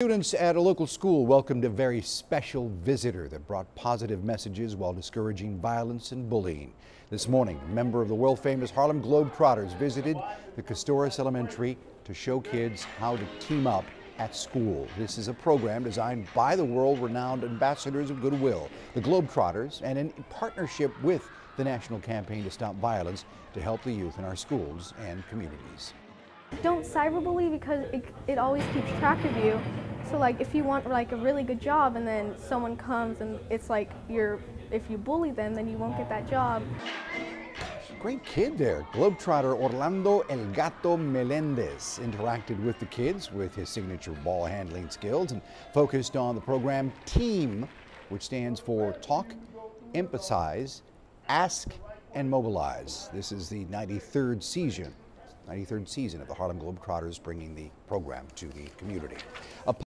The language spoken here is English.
Students at a local school welcomed a very special visitor that brought positive messages while discouraging violence and bullying. This morning, a member of the world-famous Harlem Globetrotters visited the Kostoryz Elementary to show kids how to team up at school. This is a program designed by the world-renowned ambassadors of goodwill, the Globetrotters, and in partnership with the National Campaign to Stop Violence to help the youth in our schools and communities. Don't cyberbully because it always keeps track of you. So like if you want like a really good job and then someone comes and it's like if you bully them, then you won't get that job. Great kid there. Globetrotter Orlando El Gato Melendez interacted with the kids with his signature ball handling skills and focused on the program T.E.A.M, which stands for Talk, Emphasize, Ask, and Mobilize. This is the 93rd season of the Harlem Globetrotters, bringing the program to the community.